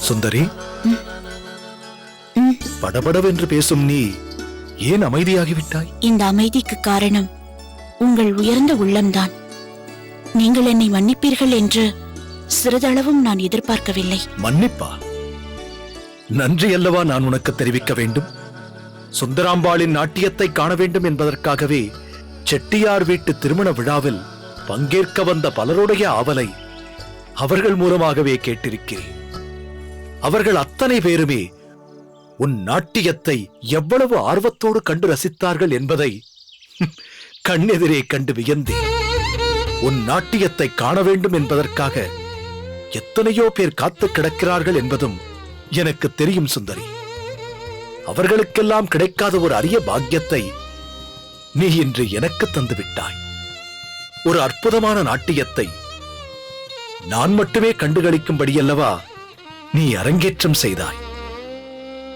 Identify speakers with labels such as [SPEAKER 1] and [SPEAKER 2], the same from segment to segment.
[SPEAKER 1] சுந்தரி, படபடவென்று பேசும் நீ ஏன் அமைதியாகிவிட்டாய்?
[SPEAKER 2] இந்த அமைதிக்கு காரணம் உங்கள் உயர்ந்த உள்ளம்தான். நீங்கள் என்னை மன்னிப்பீர்கள் என்று சிறிதளவும் நான் எதிர்பார்க்கவில்லை.
[SPEAKER 1] மன்னிப்பா? நன்றி அல்லவா நான் உனக்கு தெரிவிக்க வேண்டும்? சுந்தராம்பாளின் நாட்டியத்தை காண வேண்டும் என்பதற்காகவே செட்டியார் வீட்டு திருமண விழாவில் பங்கேற்க வந்த பலருடைய ஆவலை அவர்கள் மூலமாகவே கேட்டிருக்கிறேன். அவர்கள் அத்தனை பேருமே உன் நாட்டியத்தை எவ்வளவு ஆர்வத்தோடு கண்டு ரசித்தார்கள் என்பதை கண்ணெதிரே கண்டு வியந்தேன். உன் நாட்டியத்தை காண வேண்டும் என்பதற்காக எத்தனையோ பேர் காத்து கிடக்கிறார்கள் என்பதும் எனக்கு தெரியும் சுந்தரி. அவர்களுக்கெல்லாம் கிடைக்காத ஒரு அரிய பாக்கியத்தை நீ இன்று எனக்கு தந்து விட்டாய். ஒரு அற்புதமான நாட்டியத்தை நான் மட்டுமே கண்டுகளிக்கும்படியல்லவா நீ அரங்கேற்றம் செய்தாய்.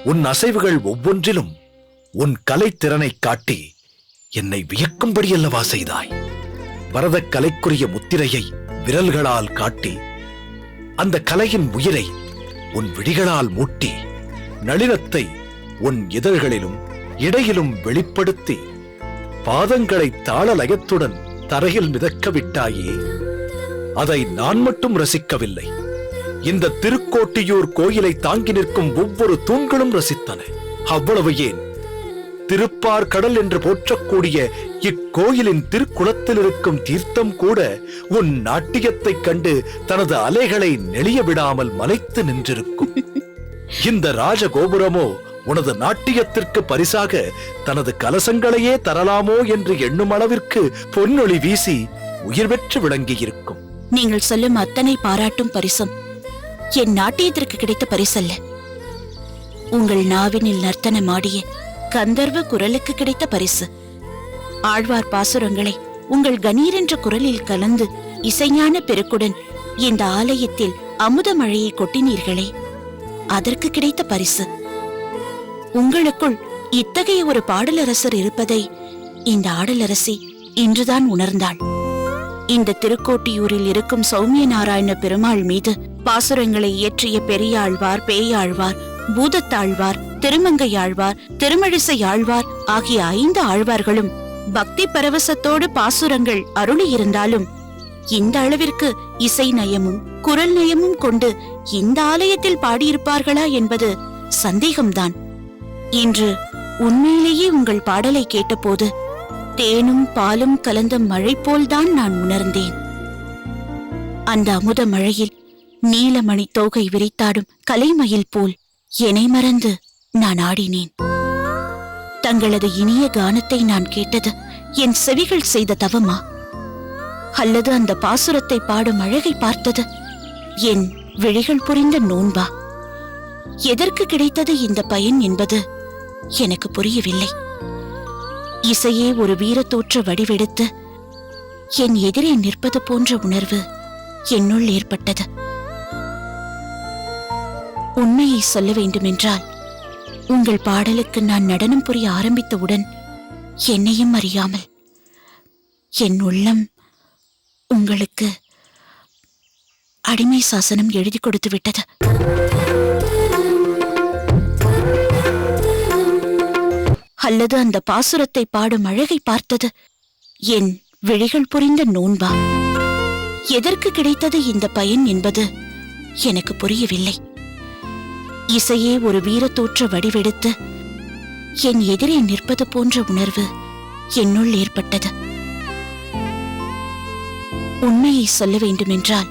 [SPEAKER 1] உன் அசைவுகள் ஒவ்வொன்றிலும் உன் கலைத்திறனை காட்டி என்னை வியக்கும்படியல்லவா செய்தாய். பரதக் கலைக்குரிய முத்திரையை விரல்களால் காட்டி அந்த கலையின் உயிரை உன் விழிகளால் மூட்டி நளினத்தை உன் இதழ்களிலும் இடையிலும் வெளிப்படுத்தி பாதங்களை தாள லயத்துடன் தரையில் மிதக்க விட்டாயே. அதை நான் மட்டும் ரசிக்கவில்லை, இந்த திருக்கோட்டியூர் கோயிலை தாங்கி நிற்கும் ஒவ்வொரு தூண்களும் ரசித்தன. அவ்வளவு ஏன், திருப்பார் கடல் என்று போற்றக்கூடிய இக்கோயிலின் திருக்குளத்தில் இருக்கும் தீர்த்தம் கூட உன் நாட்டியத்தை கண்டு தனது அலைகளை நெளிய விடாமல் மலைத்து நின்றிருக்கும். இந்த ராஜகோபுரமோ உனது நாட்டியத்திற்கு பரிசாக தனது கலசங்களையே தரலாமோ என்று எண்ணும் அளவிற்கு பொன்னொளி வீசி உயிர் பெற்று விளங்கியிருக்கும்.
[SPEAKER 2] நீங்கள் சொல்லும் அத்தனை பாராட்டும் பரிசும் என் நாட்டியத்திற்கு கிடைத்த பரிசல்ல, உங்கள் நாவினில் நர்த்தனமாடிய கந்தர்வ குரலுக்கு கிடைத்த பரிசு. ஆழ்வார் பாசுரங்களை உங்கள் கணீர் என்ற குரலில் கலந்து இசைஞான பெருக்குடன் இந்த ஆலயத்தில் அமுத மழையை கொட்டினீர்களே, அதற்கு கிடைத்த பரிசு. உங்களுக்குள் இத்தகைய ஒரு பாடலரசர் இருப்பதை இந்த ஆடலரசி இன்றுதான் உணர்ந்தாள். இந்த திருக்கோட்டியூரில் இருக்கும் சௌமிய நாராயண பெருமாள் மீது பாசுரங்களை இயற்றிய பெரியாழ்வார், பேயாழ்வார், பூதத்தாழ்வார், திருமங்கையாழ்வார், திருமழிசையாழ்வார் ஆகிய 5 ஆழ்வார்களும் பக்தி பரவசத்தோடு பாசுரங்கள் அருளி இருந்தாலும் இந்த அளவிற்கு இசை நயமும் குரல் நயமும் கொண்டு இந்த ஆலயத்தில் பாடியிருப்பார்களா என்பது சந்தேகம்தான். இன்று உண்மையிலேயே உங்கள் பாடலை கேட்டபோது தேனும் பாலும் கலந்த மழை போல்தான் நான் உணர்ந்தேன். அந்த அமுத மழையில் நீலமணி தோகை விரித்தாடும் கலைமயில் போல் என்னை மறந்து நான் ஆடினேன். தங்களது இனிய கானத்தை நான் கேட்டது என் செவிகள் செய்த தவமா, அல்லது அந்த பாசுரத்தை பாடும் அழகை பார்த்தது என் விழிகள் புரிந்த நோன்பா? எதற்கு கிடைத்தது இந்த பயன் என்பது எனக்கு புரியவில்லை. இசையே ஒரு வீரத்தோற்ற வடிவெடுத்து என் எதிரே நிற்பது போன்ற உணர்வு என்னுள் ஏற்பட்டது. உண்மையை சொல்ல வேண்டுமென்றால், உங்கள் பாடலுக்கு நான் நடனம் புரிய ஆரம்பித்தவுடன் என்னையும் அறியாமல் என் உள்ளம் உங்களுக்கு அடிமை சாசனம் எழுதி கொடுத்து விட்டது. அல்லது அந்த பாசுரத்தை பாடும் அழகை பார்த்தது என் விழிகள் புரிந்த நோன்பா? எதற்கு கிடைத்தது இந்த பயன் என்பது எனக்கு புரியவில்லை. இசையே ஒரு வீரத்தோற்ற வடிவெடுத்து என் எதிரே நிற்பது போன்ற உணர்வு என்னுள் ஏற்பட்டது. உண்மையை சொல்ல வேண்டுமென்றால்,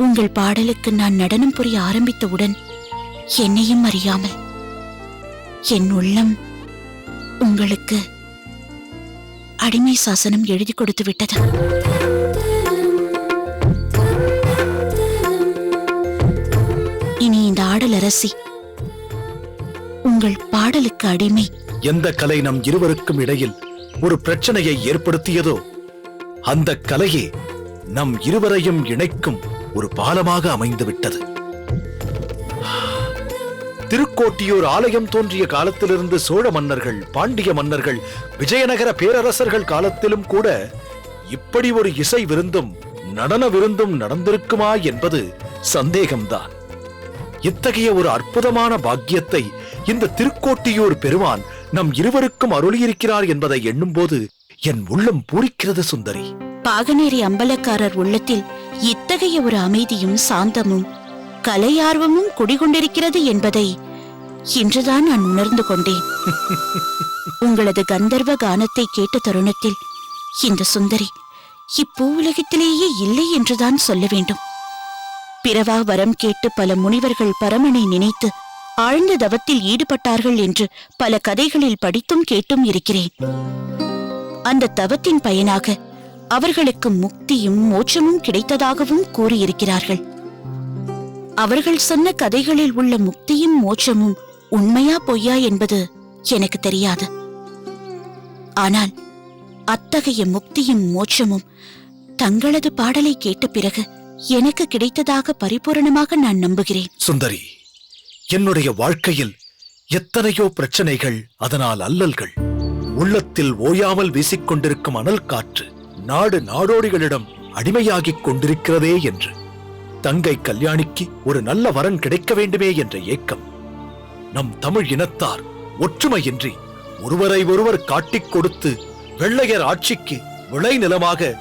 [SPEAKER 2] உங்கள் பாடலுக்கு நான் நடனம் புரிய ஆரம்பித்தவுடன் என்னையும் அறியாமல் என் உள்ளம் உங்களுக்கு அடிமை சாசனம் எழுதி கொடுத்து விட்டது. இனி இந்த ஆடலரசி உங்கள் பாடலுக்கு அடிமை.
[SPEAKER 1] எந்த கலை நம் இருவருக்கும் இடையில் ஒரு பிரச்சனையை ஏற்படுத்தியதோ அந்த கலையே நம் இருவரையும் இணைக்கும் ஒரு பாலமாக அமைந்து விட்டது. திருக்கோட்டியூர் ஆலயம் தோன்றிய காலத்திலிருந்து சோழ மன்னர்கள், பாண்டிய மன்னர்கள், விஜயநகர பேரரசர்கள் காலத்திலும் கூட இப்படி ஒரு இசை விருந்தும் நடன விருந்தும் நடந்திருக்குமா என்பது சந்தேகம்தான். இத்தகைய ஒரு அற்புதமான பாக்கியத்தை இந்த திருக்கோட்டியூர் பெருமான் நம் இருவருக்கும் அருளியிருக்கிறார் என்பதை எண்ணும்போது என் உள்ளம் பூரிக்கிறது சுந்தரி.
[SPEAKER 2] பாகனேரி அம்பலக்காரர் உள்ளத்தில் இத்தகைய ஒரு அமைதியும் சாந்தமும் கலையார்வமும் குடிகொண்டிருக்கிறது என்பதை இன்றுதான் நான் உணர்ந்து கொண்டேன். உங்களது கந்தர்வ கானத்தை கேட்ட தருணத்தில் இந்த சுந்தரி இப்பூவுலகத்திலேயே இல்லை என்றுதான் சொல்ல வேண்டும். பிறவா வரம் கேட்டு பல முனிவர்கள் பரமனை நினைத்து ஆழ்ந்த தவத்தில் ஈடுபட்டார்கள் என்று பல கதைகளில் படித்தும் கேட்டும் இருக்கிறேன். அந்த தவத்தின் பயனாக அவர்களுக்கு முக்தியும் மோட்சமும் கிடைத்ததாகவும் கூறியிருக்கிறார்கள். அவர்கள் சொன்ன கதைகளில் உள்ள முக்தியும் மோட்சமும் உண்மையா பொய்யா என்பது எனக்கு தெரியாது. ஆனால் அத்தகைய முக்தியும் மோட்சமும் தங்களது பாடலை கேட்ட பிறகு எனக்கு கிடைத்ததாக பரிபூரணமாக நான் நம்புகிறேன்.
[SPEAKER 1] சுந்தரி, என்னுடைய வாழ்க்கையில் எத்தனையோ பிரச்சனைகள், அதனால் அல்லல்கள், உள்ளத்தில் ஓயாமல் வீசிக்கொண்டிருக்கும் அனல் காற்று நாடு நாடோடிகளிடம் அடிமையாகிக் கொண்டிருக்கிறதே என்று, தங்கை கல்யாணிக்கு ஒரு நல்ல வரன் கிடைக்க வேண்டுமே என்ற ஏக்கம், நம் தமிழ் இனத்தார் ஒற்றுமையின்றி ஒருவரை ஒருவர் காட்டிக் கொடுத்து வெள்ளையர் ஆட்சிக்கு விளைநிலமாக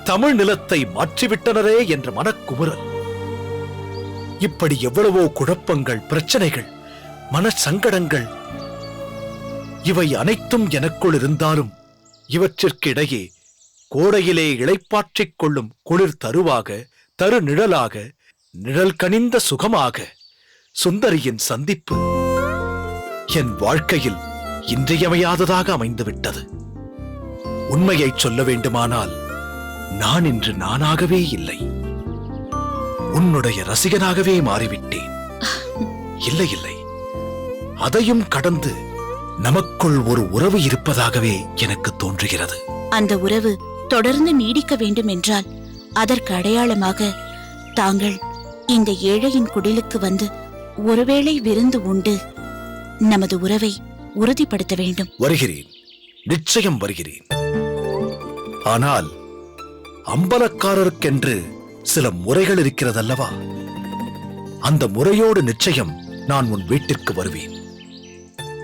[SPEAKER 1] தமிழ் நிலத்தை மாற்றிவிட்டனரே என்ற மனக்குமுறல், இப்படி எவ்வளவோ குழப்பங்கள், பிரச்சனைகள், மனசங்கடங்கள், இவை அனைத்தும் எனக்குள் இருந்தாலும் இவற்றிற்கு இடையே கோடையிலே இளைப்பாற்றிக் கொள்ளும் குளிர் தருவாக, தரு நிழலாக, நிழல் கனிந்த சுகமாக சுந்தரியின் சந்திப்பு என் வாழ்க்கையில் இன்றியமையாததாக அமைந்துவிட்டது. உண்மையை சொல்ல வேண்டுமானால் நான் இன்று நானாகவே இல்லை, உன்னுடைய ரசிகனாகவே மாறிவிட்டேன். இல்லை இல்லை, அதையும் கடந்து நமக்குள் ஒரு உறவு இருப்பதாகவே எனக்கு தோன்றுகிறது.
[SPEAKER 2] அந்த உறவு தொடர்ந்து நீடிக்க வேண்டும் என்றால் அதற்கு அடையாளமாக தாங்கள் இந்த ஏழையின் குடிலுக்கு வந்து ஒருவேளை விருந்து உண்டு நமது உறவை உறுதிப்படுத்த வேண்டும்.
[SPEAKER 1] வருகிறேன், நிச்சயம் வருகிறேன். ஆனால் அம்பலக்காரருக்கென்று சில முறைகள் இருக்கிறதல்லவா? அந்த முறையோடு நிச்சயம் நான் உன் வீட்டிற்கு வருவேன்.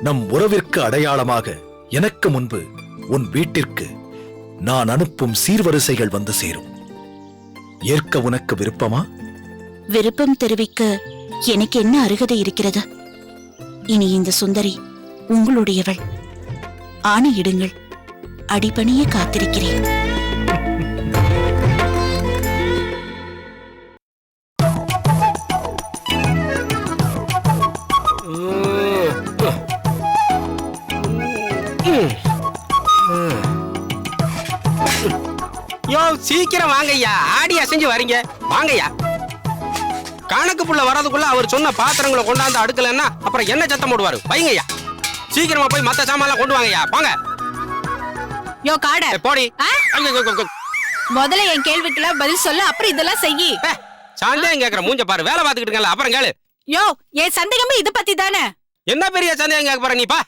[SPEAKER 1] நம் உறவிற்கு அடையாளமாக எனக்கு முன்பு உன் வீட்டிற்கு நான் அனுப்பும் சீர்வரிசைகள் வந்து சேரும். ஏற்க உனக்கு விருப்பமா?
[SPEAKER 2] விருப்பம் தெரிவிக்க எனக்கு என்ன அருகதை இருக்கிறது? இனி இந்த சுந்தரி உங்களுடையவள். ஆணையிடுங்கள், அடிபணிய காத்திருக்கிறேன்.
[SPEAKER 3] யோ, சீக்கிரம் வாங்கய்யா, ஆடி அசைஞ்சு வரீங்க. வாங்கய்யா. கணக்கு புள்ள வரதுக்குள்ள அவர் சொன்ன பாத்திரங்களை கொண்டாந்து அடுக்கலன்னா அப்புறம் என்ன சத்தம் போடுவாரு? வைங்கய்யா, சீக்கிரமா போய் மத்த சாமான் கொண்டு வாங்கய்யா. வாங்க.
[SPEAKER 4] யோ காட
[SPEAKER 3] போடி.
[SPEAKER 4] முதல்ல என் கேள்விக்கெல்லாம் பதில் சொல்ல, அப்புறம் இதெல்லாம் செய்யி.
[SPEAKER 3] சந்தேகம் கேக்குற மூஞ்ச பாரு. வேலை பாத்துக்கிட்டு அப்புறம் கேளு.
[SPEAKER 4] யோ, என் சந்தேகமே இத பத்தி தானே.
[SPEAKER 3] என்ன பெரிய சந்தேகம் கேட்க போற நீப்பா?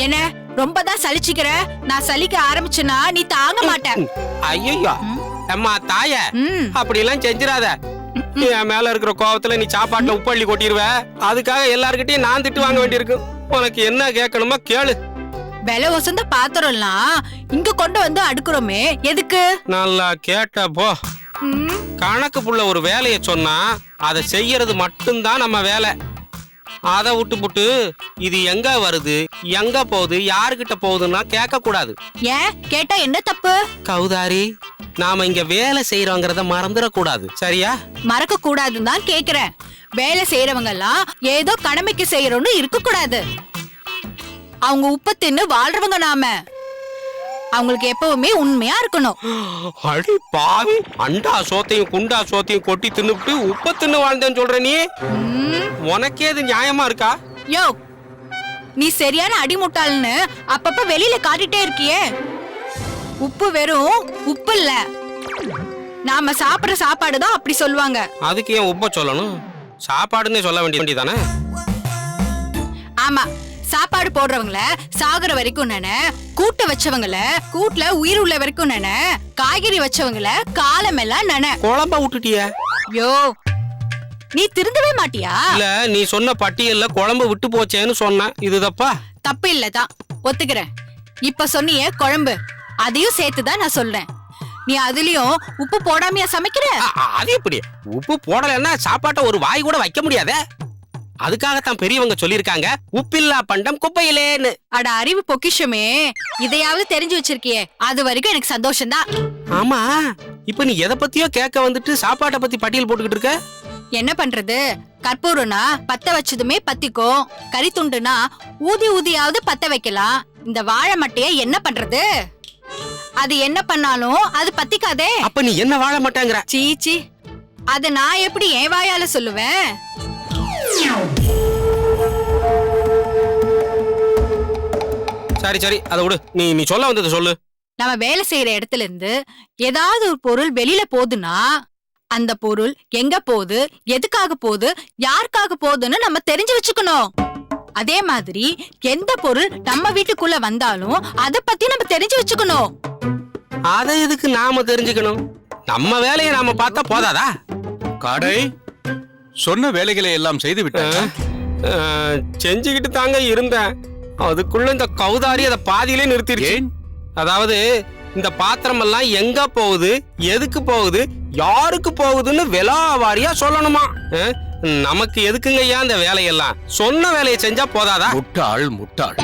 [SPEAKER 4] என்ன ரொம்பதான் சலிச்சுக்கிற? நான் சலிக்க ஆரம்பிச்சேன்னா நீ தாங்க மாட்ட.
[SPEAKER 3] ஐயோ அம்மா தாய, அப்படி எல்லாம் செஞ்சிடாத. என் மேல இருக்கிற கோவத்துல நீ சாப்பாட்டுல உப்பள்ளி கொட்டிடுவ. அதுக்காக எல்லார்கிட்டயும் நான் திட்டு வாங்க வேண்டியிருக்கு. உனக்கு என்ன கேட்கணுமோ கேளு.
[SPEAKER 4] விலை வசந்த பாத்திரம்லாம் இங்க கொண்டு வந்து அடுக்குறோமே, எதுக்கு?
[SPEAKER 3] நல்லா கேட்ட போ. கணக்கு புள்ள ஒரு வேலைய சொன்னா அதை செய்யறது மட்டும்தான் நம்ம வேலை. அதை விட்டு புட்டு இது எங்க வருது, எங்க போகுது, யாருகிட்ட போகுதுன்னா கேட்க கூடாது.
[SPEAKER 4] ஏன் கேட்டா என்ன தப்பு?
[SPEAKER 3] கௌதாரி, நாம இங்க வேலை செய்யறோங்கிறத மறந்துடக்கூடாது, சரியா?
[SPEAKER 4] மறக்க கூடாதுன்னு தான் கேக்குறேன். வேலை செய்யறவங்க எல்லாம் ஏதோ கடமைக்கு செய்யறோம்னு இருக்க கூடாது. அவங்க உப்பு தின்னு வாழ்றவங்க நாம. அவங்களுக்கு எப்பவுமே உண்மையா இருக்கணும்.
[SPEAKER 3] அடி பாவி, அண்டா சோத்தையும் குண்டா சோத்தையும் கொட்டி தின்னுட்டு உப்ப தின்னு வாழ்ந்தேன்னு சொல்ற நீ? உனக்கே இது நியாயமா இருக்கா?
[SPEAKER 4] யோ, நீ சரியான அடிமுட்டாள்னு அப்பப்ப வெளியில காட்டிட்டே இருக்கியே. உப்பு வெறும் உப்பு இல்ல, நாம சாப்பிடுற சாப்பாடுதான் அப்படி சொல்லுவாங்க.
[SPEAKER 3] அதுக்கு ஏன் உப்ப சொல்லணும்? சாப்பாடுன்னு சொல்ல வேண்டியதானே?
[SPEAKER 4] ஆமா, சாப்பாடு போடுறவங்கள சாகுற வரைக்கும் நானே, கூட்ட வச்சவங்கள கூட்டுல உயிர் உள்ள வரைக்கும் நானே, காய்கறி வச்சவங்கள காலமெல்லாம் நானே.
[SPEAKER 3] குழம்ப விட்டுட்டிய?
[SPEAKER 4] யோ, நீ திருந்தவே மாட்டியா?
[SPEAKER 3] இல்ல நீ சொன்ன பட்டியல்ல குழம்பு விட்டு போச்சேன்னு சொன்ன, இது தப்பா?
[SPEAKER 4] தப்பு இல்லதான், ஒத்துக்கிறேன். இப்ப சொன்னியே குழம்பு, அதையும் சேர்த்துதான் நான் சொல்றேன். நீ அதுலயும் உப்பு போடாமையா சமைக்கிற?
[SPEAKER 3] அது எப்படி? உப்பு போடலன்னா சாப்பாட்டை ஒரு வாய் கூட வைக்க முடியாதே. அதுக்காகத்தான் பெரியவங்க சொல்லிருக்காங்க, உப்பில்லா பண்டம் குப்பையிலேன்னு.
[SPEAKER 4] அட அறிவு பொக்கிஷமே, இதையாவது தெரிஞ்சு வச்சிருக்கியே, அது வரைக்கும் எனக்கு சந்தோஷம்தான்.
[SPEAKER 3] ஆமா, இப்ப நீ எதை பத்தியோ கேட்க வந்துட்டு சாப்பாட்டை பத்தி பட்டியல் போட்டுக்கிட்டு இருக்க?
[SPEAKER 4] என்ன பண்றது, கற்பூரம்னா பத்த வச்சதுமே பத்திக்கும், கறி துண்டுனா ஊதி ஊதியாவது பத்த வைக்கலாம். இந்த வாழை மட்டைய என்ன பண்றது? அது என்ன பண்ணாலும் அது பத்திக்காதே.
[SPEAKER 3] அப்ப நீ என்ன வாழ மாட்டேங்கிற?
[SPEAKER 4] சீச்சி, அத நான் எப்படி என் வாயால சொல்லுவேன்?
[SPEAKER 3] சரி சரி, அதை விடு. நீ சொல்ல வந்தது சொல்லு.
[SPEAKER 4] நம்ம வேலை செய்யற இடத்துல இருந்து ஏதாவது ஒரு பொருள் வெளியில போகுதுன்னா அந்த பொருள் எங்க போகுது, எதுக்காக போகுது, யாருக்காக போகுதுன்னு நம்ம தெரிஞ்சு வச்சுக்கணும். அதே மாதிரி எந்த பொருள் நம்ம வீட்டுக்குள்ள வந்தாலும் அத பத்தி நம்ம தெரிஞ்சு வச்சுக்கணும்.
[SPEAKER 3] அதை எதுக்கு நாம தெரிஞ்சுக்கணும்? நம்ம வேலையை நாம பார்த்தா போதாதா?
[SPEAKER 5] காடை, சொன்ன வேலைகளை எல்லாம் செய்து விட்டாயா?
[SPEAKER 3] செஞ்சுக்கிட்டு தாங்க இருந்தேன். அதுக்குள்ள இந்த கௌதாரி அதை பாதியிலே நிறுத்திடுச்சு.
[SPEAKER 5] ஏன்?
[SPEAKER 3] அதாவது இந்த பாத்திரம் எல்லாம் எங்க போகுது, எதுக்கு போகுது, யாருக்கு போகுதுன்னு விலாவாரியா சொல்லணுமா? நமக்கு எதுக்குங்க ஐயா இந்த வேலையெல்லாம்? சொன்ன வேலையை செஞ்சா போதாதா?
[SPEAKER 5] முட்டாள் முட்டாள்.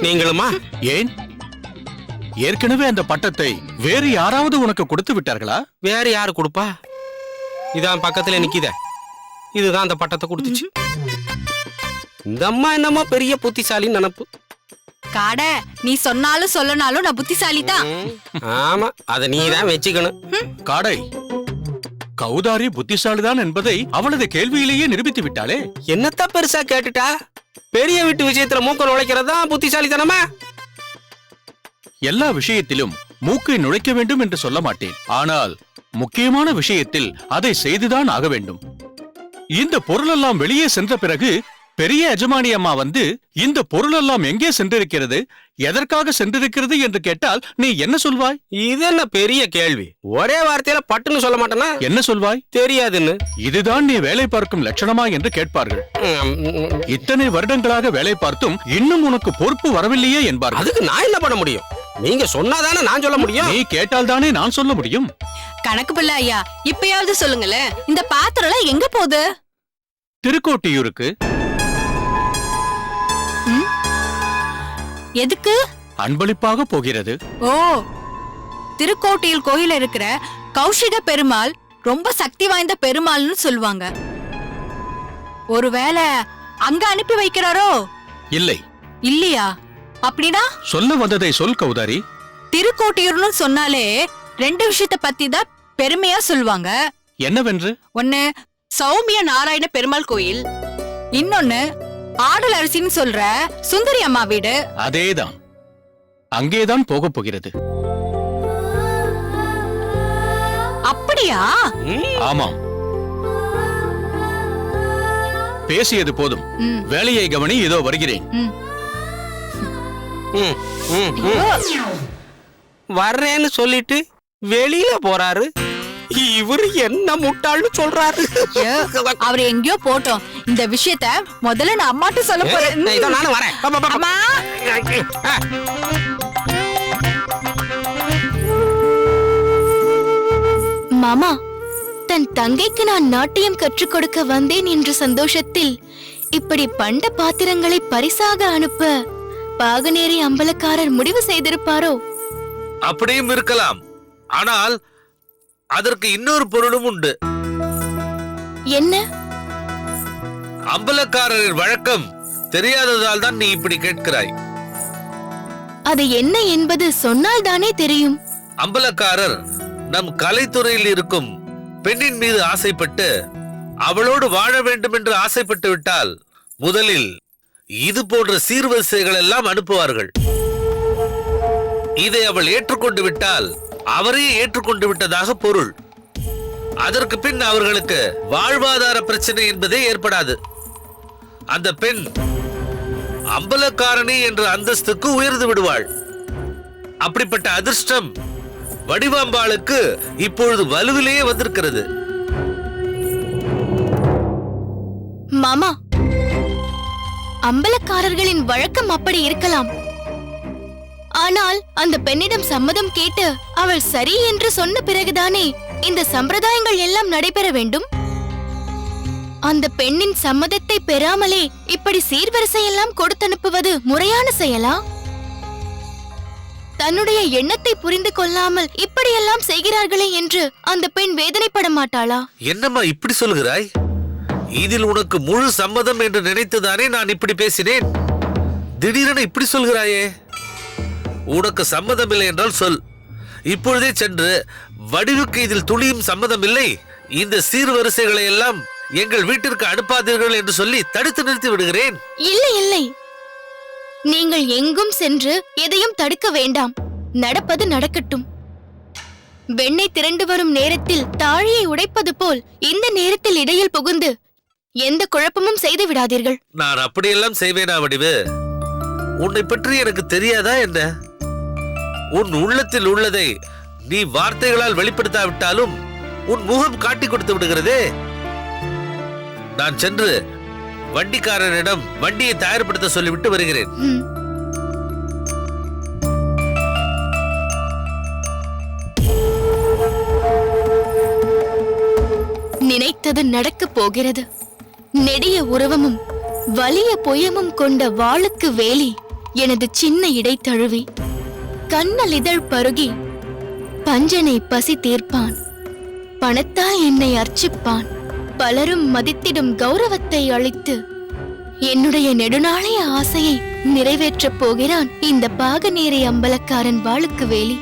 [SPEAKER 3] நீங்களுமா?
[SPEAKER 5] ஏன்? ஏற்கனவே அந்த பட்டத்தை வேறு யாராவது உனக்கு கொடுத்து விட்டார்களா?
[SPEAKER 3] வேற யாரு கொடுப்பா? இதான் பக்கத்துல நிக்குதே, இதுதான் அந்த பட்டத்தை கொடுத்துச்சு. இந்த அம்மா என்னமோ பெரிய புத்திசாலின்னு நினப்பு.
[SPEAKER 4] காட, நீ சொன்னாலும் சொல்லனாலும் நான் புத்திசாலி தான்.
[SPEAKER 3] ஆமா, அத நீதான் வச்சுக்கணும்.
[SPEAKER 5] காடை, கௌதாரி புத்திசாலிதான் என்பதை அவளது கேள்வியிலேயே நிரூபித்து விட்டாளே.
[SPEAKER 3] என்னத்த பெருசா கேட்டுட்டா? பெரிய வீட்டு விஷயத்துல மூக்க நுழைக்கிறதா புத்திசாலித்தனமா?
[SPEAKER 5] எல்லா விஷயத்திலும் மூக்கை நுழைக்க வேண்டும் என்று சொல்ல மாட்டேன். ஆனால் முக்கியமான விஷயத்தில் அதை செய்துதான் ஆக வேண்டும். இந்த பொருளெல்லாம் வெளியே சென்ற பிறகு பெரிய எஜமானி அம்மா வந்து இந்த பொருளெல்லாம் எங்கே சென்றிருக்கிறது, எதற்காக சென்றிருக்கிறது என்று கேட்டால் நீ என்ன சொல்வாய்?
[SPEAKER 3] இது என்ன பெரிய கேள்வி? ஒரே வார்த்தையில பட்டுன்னு சொல்ல மாட்டேனா?
[SPEAKER 5] என்ன சொல்வாய்?
[SPEAKER 3] தெரியாதுன்னு.
[SPEAKER 5] இதுதான் நீ வேலை பார்க்கும் லட்சணமா என்று கேட்பார்கள். இத்தனை வருடங்களாக வேலை பார்த்தும் இன்னும் உனக்கு பொறுப்பு வரவில்லையே என்பார்கள்.
[SPEAKER 3] அதுக்கு நான் என்ன பண்ண முடியும்? நீங்க சொன்னாதானே நான் சொல்ல முடியும்.
[SPEAKER 5] நீ கேட்டால் தானே நான் சொல்ல முடியும்.
[SPEAKER 4] கணக்கு பிள்ளை ஐயா, இப்பயாவது சொல்லுங்களேன், இந்த பாத்திரம் எங்க போகுது?
[SPEAKER 5] திருக்கோட்டியூருக்கு.
[SPEAKER 4] எதுக்கு?
[SPEAKER 5] அன்பளிப்பாக போகிறது.
[SPEAKER 4] ஓ, திருக்கோட்டியில் கோயில இருக்கிற கௌஷிக பெருமாள் ரொம்ப சக்தி வாய்ந்த பெருமாள்னு சொல்லுவாங்க. ஒருவேளை அங்க அனுப்பி வைக்கிறாரோ?
[SPEAKER 5] இல்லை.
[SPEAKER 4] இல்லையா? அப்படின்னா
[SPEAKER 5] சொல்ல வந்ததை சொல் கௌதாரி.
[SPEAKER 4] திருக்கோட்டியூர்னு சொன்னாலே ரெண்டு விஷயத்த பத்தி தான் பெருமையா சொல்லுவாங்க.
[SPEAKER 5] என்னவென்று?
[SPEAKER 4] ஒன்னு சௌமிய நாராயண பெருமாள் கோயில், இன்னொன்னு ஆடல் அரசின்னு சொல்ற சுந்தரி அம்மா வீடு.
[SPEAKER 5] அதேதான், அங்கேதான் போக போகிறது.
[SPEAKER 4] அப்படியா?
[SPEAKER 5] ஆமாம். பேசியது போதும், வேலையை கவனி. இதோ வருகிறேன்.
[SPEAKER 3] வர்றேன்னு சொல்லிட்டு வெளியில போறாரு. இவரு என்ன முட்டாள்னு சொல்றாரு.
[SPEAKER 4] அவர் எங்கேயோ போட்டோம், இந்த விஷயத்த முதல்ல நான் அம்மாட்ட சொல்ல போறேன்.
[SPEAKER 3] நானும் வரேன்.
[SPEAKER 4] அம்மா,
[SPEAKER 6] மாமா, தன் தங்கைக்கு நான் நாட்டியம் கற்றுக் கொடுக்க வந்தேன் என்ற சந்தோஷத்தில் இப்படி பண்ட பாத்திரங்களை பரிசாக அனுப்ப பாகனேரி அம்பலக்காரர் முடிவு செய்திருப்பாரோ?
[SPEAKER 7] அப்படியும் இருக்கலாம். ஆனால் அதற்கு இன்னொரு பொருளும் உண்டு.
[SPEAKER 6] என்ன?
[SPEAKER 7] அம்பலக்காரரின் வழக்கம் தெரியாததால் தான் நீ இப்படி கேட்கிறாய்.
[SPEAKER 6] அது என்ன என்பது சொன்னால் தானே தெரியும்.
[SPEAKER 7] அம்பலக்காரர் நம் கலைத்துறையில் இருக்கும் பெண்ணின் மீது ஆசைப்பட்டு அவளோடு வாழ வேண்டும் என்று ஆசைப்பட்டு விட்டால் முதலில் இது போன்ற சீர்வரிசைகள் எல்லாம் அனுப்புவார்கள். இதை அவள் ஏற்றுக்கொண்டு விட்டால் அவரையே ஏற்றுக்கொண்டு விட்டதாக பொருள். அதற்கு பின் அவர்களுக்கு வாழ்வாதார பிரச்சனை என்பதே ஏற்படாது. அந்த பெண் அம்பலக்காரணி என்ற அந்தஸ்துக்கு உயர்ந்து விடுவாள். அப்படிப்பட்ட அதிர்ஷ்டம் வடிவாம்பாளுக்கு இப்பொழுது வலுவிலேயே வந்திருக்கிறது.
[SPEAKER 6] மாமா, அம்பலக்காரர்களின் வழக்கம் அப்படி இருக்கலாம். ஆனால் அந்த பெண்ணிடம் சம்மதம் கேட்டு அவள் சரி என்று சொன்ன பிறகுதானே இந்த சம்பிரதாயங்கள் எல்லாம் நடைபெற வேண்டும். அந்த பெண்ணின் சம்மதத்தை பெறாமலே இப்படி சீர்வரிசையெல்லாம் கொடுத்தனுப்புவது முறையான செயலா? தன்னுடைய எண்ணத்தை புரிந்து கொள்ளாமல் இப்படியெல்லாம் செய்கிறார்களே என்று அந்த பெண் வேதனைப்பட மாட்டாளா?
[SPEAKER 7] என்னம்மா இப்படி சொல்கிறாய்? இதில் உனக்கு முழு சம்மதம் என்று நினைத்துதானே நான் இப்படி பேசினேன். திடீரென இப்படி சொல்கிறாயே. உனக்கு சம்மதம் இல்லை என்றால் சொல். இப்பொழுதே சென்று வடிவுக்கு இதில் துளியும் சம்மதம் இல்லை, இந்த சீர்வரிசைகளை எல்லாம் எங்கள் வீட்டிற்கு அனுப்பாதீர்கள் என்று சொல்லி தடுத்து நிறுத்தி விடுகிறேன்.
[SPEAKER 6] இல்லை இல்லை, நீங்கள் எங்கும் சென்று எதையும் தடுக்க வேண்டாம். நடப்பது நடக்கட்டும். வெண்ணெய் திரண்டு வரும் நேரத்தில் தாழியை உடைப்பது போல் இந்த நேரத்தில் இடையில் புகுந்து எந்த குழப்பமும் செய்து விடாதீர்கள்.
[SPEAKER 7] நான் அப்படியெல்லாம் செய்வேனா வடிவு? உன்னை பற்றி எனக்கு தெரியாதா என்ன? உன் உள்ளத்தில் உள்ளதை நீ வார்த்தைகளால் வெளிப்படுத்தாவிட்டாலும் உன் முகம் காட்டி கொடுத்து விடுகிறதே. நான் சென்று வண்டிக்காரனிடம் வண்டியை தயார்படுத்த சொல்லிவிட்டு வருகிறேன்.
[SPEAKER 6] நினைத்தது நடக்கப் போகிறது. நெடிய உருவமும் வலிய பொயமும் கொண்ட வாளுக்கு வேலி எனது சின்ன இடை தழுவி கண்ணல் இதழ் பருகி பஞ்சனை பசி தீர்ப்பான். பணத்தால் என்னை அர்ச்சிப்பான். பலரும் மதித்திடும் கௌரவத்தை அளித்து என்னுடைய நெடுநாளைய ஆசையை நிறைவேற்றப் போகிறான் இந்த பாகநேரி அம்பலக்காரன் வாளுக்கு வேலி.